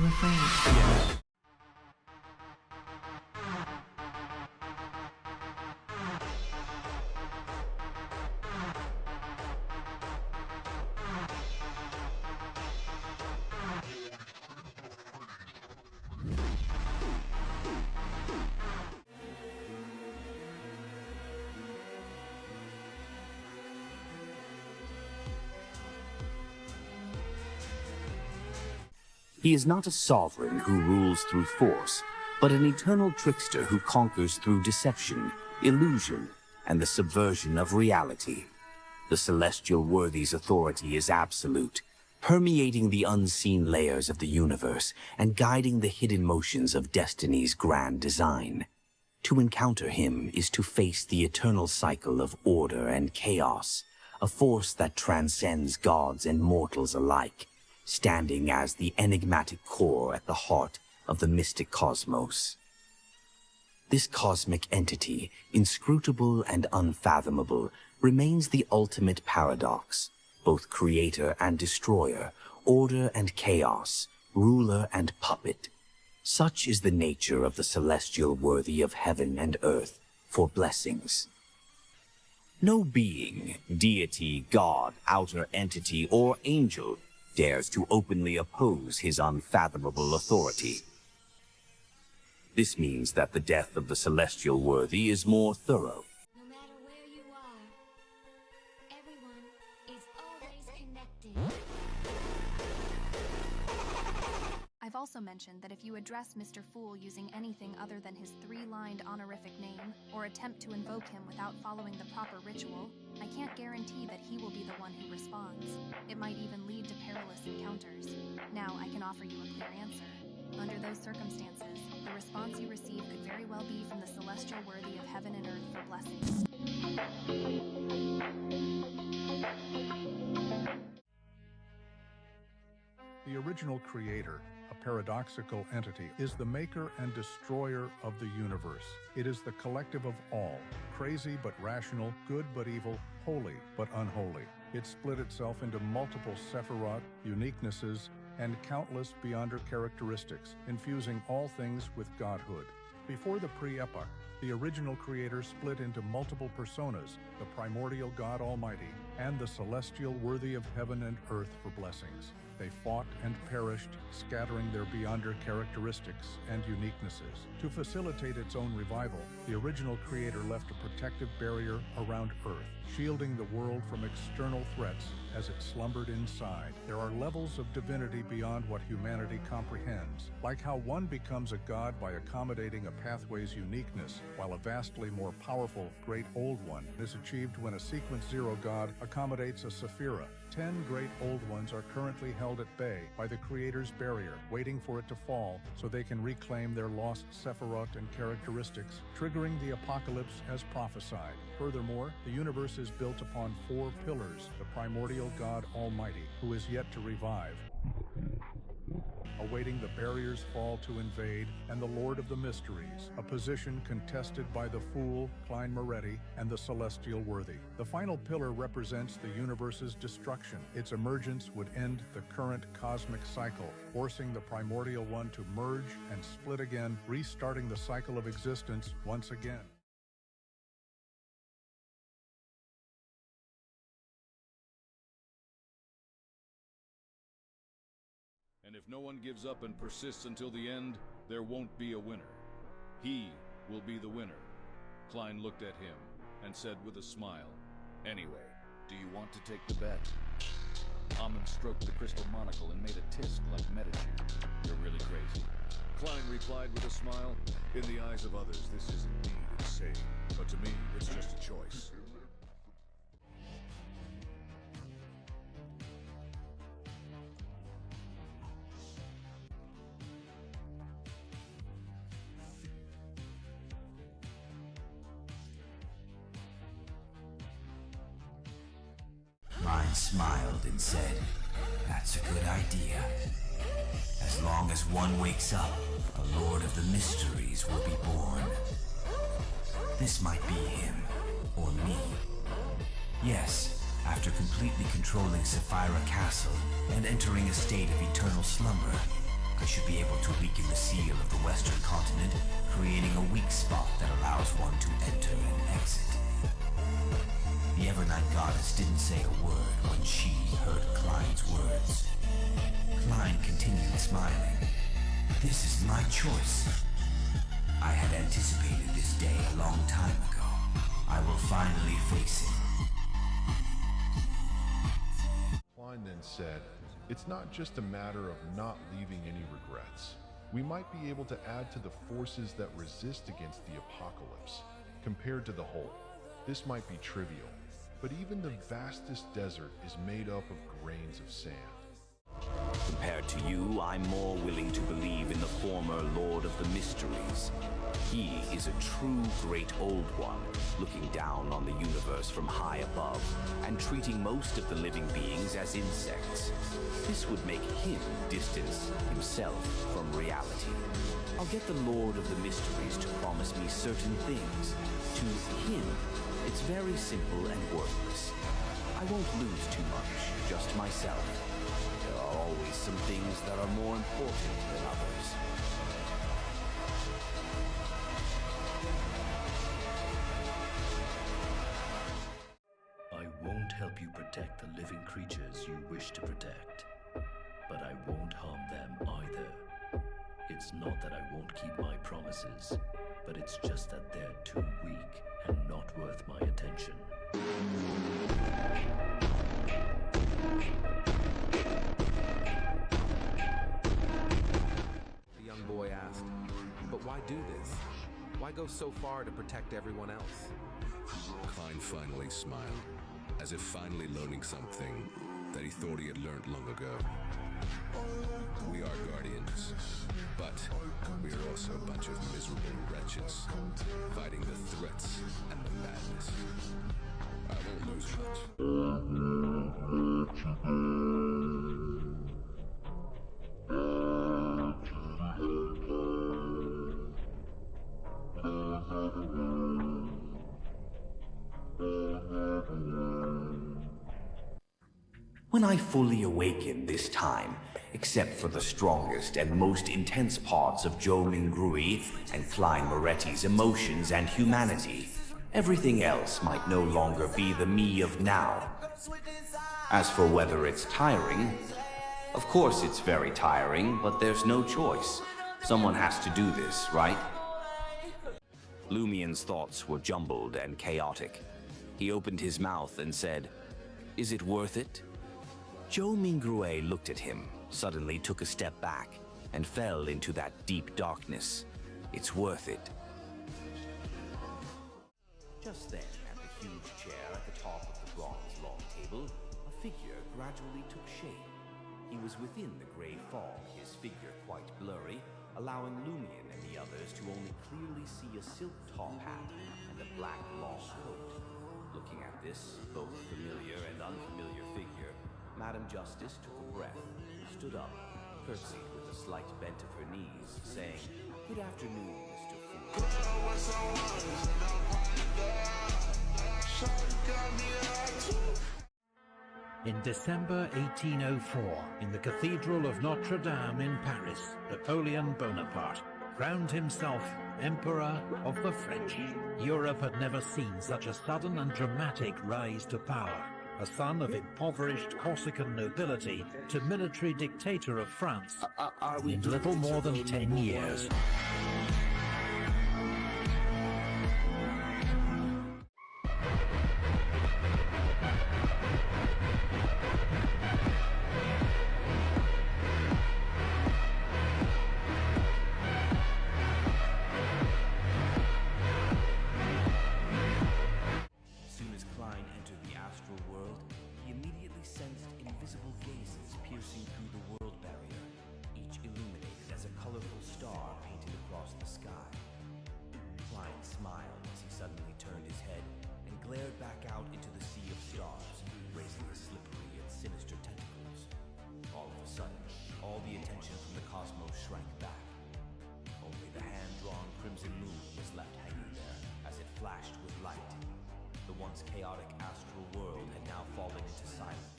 afraid? Yes. He is not a sovereign who rules through force, but an eternal trickster who conquers through deception, illusion, and the subversion of reality. The celestial worthy's authority is absolute, permeating the unseen layers of the universe and guiding the hidden motions of destiny's grand design. To encounter him is to face the eternal cycle of order and chaos, a force that transcends gods and mortals alike, standing as the enigmatic core at the heart of the mystic cosmos. This cosmic entity, inscrutable and unfathomable, remains the ultimate paradox, both creator and destroyer, order and chaos, ruler and puppet. Such is the nature of the celestial worthy of heaven and earth for blessings. No being, deity, god, outer entity, or angel dares to openly oppose his unfathomable authority. This means that the death of the celestial worthy is more thorough. No matter where you are, everyone is always connected. I've also mentioned that if you address Mr. Fool using anything other than his 3-lined honorific name, or attempt to invoke him without following the proper ritual, I can't guarantee that he will be the one who responds. It might even lead to perilous encounters. Now, I can offer you a clear answer. Under those circumstances, the response you receive could very well be from the celestial worthy of heaven and earth for blessings. The original creator, a paradoxical entity, is the maker and destroyer of the universe. It is the collective of all, crazy but rational, good but evil, holy but unholy. It split itself into multiple Sephiroth, uniquenesses, and countless beyonder characteristics, infusing all things with godhood. Before the pre-epoch, the original creator split into multiple personas, the primordial God Almighty, and the celestial worthy of heaven and earth for blessings. They fought and perished, scattering their beyonder characteristics and uniquenesses. To facilitate its own revival, the original creator left a protective barrier around Earth, shielding the world from external threats as it slumbered inside. There are levels of divinity beyond what humanity comprehends, like how one becomes a god by accommodating a pathway's uniqueness, while a vastly more powerful Great Old One is achieved when a Sequence Zero god accommodates a Sephira. 10 Great Old Ones are currently held at bay by the Creator's barrier, waiting for it to fall so they can reclaim their lost Sephiroth and characteristics, triggering the apocalypse as prophesied. Furthermore, the universe is built upon 4 pillars: the primordial God Almighty, who is yet to revive, awaiting the barrier's fall to invade, and the Lord of the Mysteries, a position contested by the Fool, Klein, and the Celestial Worthy. The final pillar represents the universe's destruction. Its emergence would end the current cosmic cycle, forcing the primordial one to merge and split again, restarting the cycle of existence once again. And if no one gives up and persists until the end, there won't be a winner. He will be the winner. Klein looked at him and said with a smile, "Anyway, do you want to take the bet?" Amon stroked the crystal monocle and made a tisk like Medici. "You're really crazy." Klein replied with a smile, "In the eyes of others, this is indeed insane. But to me, it's just a choice." Klein smiled and said, "That's a good idea. As long as one wakes up, a Lord of the Mysteries will be born. This might be him, or me. Yes, after completely controlling Sapphira Castle and entering a state of eternal slumber, I should be able to weaken the seal of the Western continent, creating a weak spot that allows one to enter and exit. The Evernight goddess didn't say a word when she heard Klein's words. Klein continued smiling. This is my choice. I had anticipated this day a long time ago. I will finally face it. Klein then said, "It's not just a matter of not leaving any regrets. We might be able to add to the forces that resist against the apocalypse. Compared to the whole, this might be trivial, but even the vastest desert is made up of grains of sand." Compared to you, I'm more willing to believe in the former Lord of the Mysteries. He is a true great old one, looking down on the universe from high above, and treating most of the living beings as insects. This would make him distance himself from reality. I'll get the Lord of the Mysteries to promise me certain things. To him, it's very simple and worthless. I won't lose too much, just myself. There are always some things that are more important than others. I won't help you protect the living creatures you wish to protect, but I won't harm them either. It's not that I won't keep my promises, but it's just that they're too weak and not worth my attention. The young boy asked, "But why do this? Why go so far to protect everyone else?" Klein finally smiled, as if finally learning something that he thought he had learned long ago. We are guardians, but we are also a bunch of miserable wretches, fighting the threats and the madness. I won't lose much. When I fully awaken this time, except for the strongest and most intense parts of Joe Mingrui and Klein Moretti's emotions and humanity, everything else might no longer be the me of now. As for whether it's tiring, of course it's very tiring, but there's no choice. Someone has to do this, right? Lumien's thoughts were jumbled and chaotic. He opened his mouth and said, "Is it worth it?" Joe Mingrue looked at him, suddenly took a step back, and fell into that deep darkness. It's worth it. Just then, at the huge chair at the top of the bronze long table, a figure gradually took shape. He was within the gray fog, his figure quite blurry, allowing Lumien and the others to only clearly see a silk top hat and a black long coat. Looking at this, both familiar and unfamiliar figure, Madam Justice took a breath, stood up, curtsied with a slight bent of her knees, saying, "Good afternoon, Mr. Fool." In December 1804, in the Cathedral of Notre Dame in Paris, Napoleon Bonaparte crowned himself Emperor of the French. Europe had never seen such a sudden and dramatic rise to power. A son of impoverished Corsican nobility to military dictator of France in little more than 10 years. Chaotic astral world had now fallen into silence.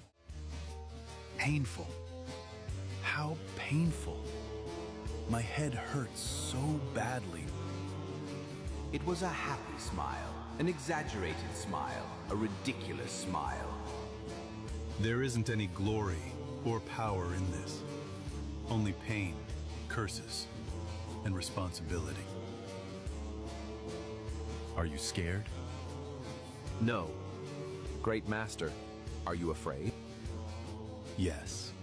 Painful. How painful. My head hurts so badly. It was a happy smile, an exaggerated smile, a ridiculous smile. There isn't any glory or power in this. Only pain, curses, and responsibility. Are you scared? No. Great Master, are you afraid? Yes.